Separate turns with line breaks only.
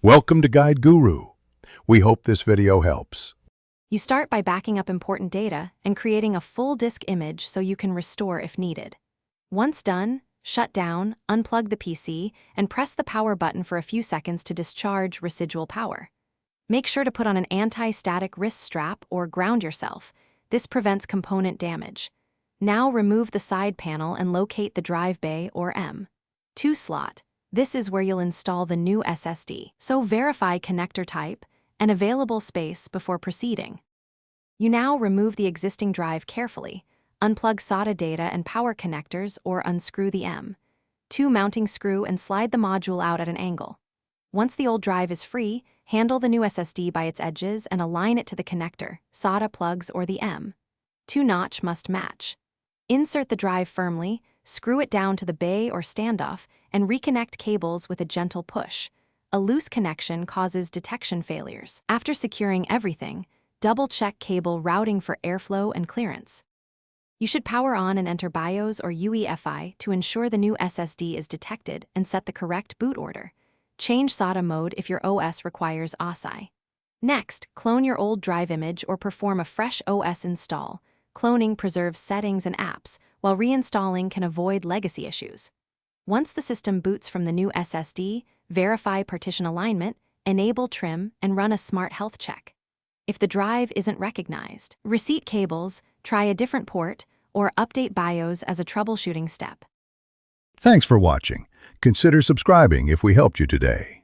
Welcome to Guide Guru. We hope this video helps.
You start by backing up important data and creating a full disk image so you can restore if needed. Once done, shut down, unplug the PC, and press the power button for a few seconds to discharge residual power. Make sure to put on an anti-static wrist strap or ground yourself. This prevents component damage. Now remove the side panel and locate the drive bay or M2 slot. This is where you'll install the new SSD, so verify connector type and available space before proceeding. You now remove the existing drive carefully, unplug SATA data and power connectors or unscrew the M2 mounting screw and slide the module out at an angle. Once the old drive is free, handle the new SSD by its edges and align it to the connector, SATA plugs or the M2 notch must match. Insert the drive firmly, screw it down to the bay or standoff, and reconnect cables with a gentle push. A loose connection causes detection failures. After securing everything, double-check cable routing for airflow and clearance. You should power on and enter BIOS or UEFI to ensure the new SSD is detected and set the correct boot order. Change SATA mode if your OS requires ASI. Next, clone your old drive image or perform a fresh OS install. Cloning preserves settings and apps, while reinstalling can avoid legacy issues. Once the system boots from the new SSD, verify partition alignment, enable trim, and run a smart health check. If the drive isn't recognized, reset cables, try a different port, or update BIOS as a troubleshooting step.
Thanks for watching. Consider subscribing if we helped you today.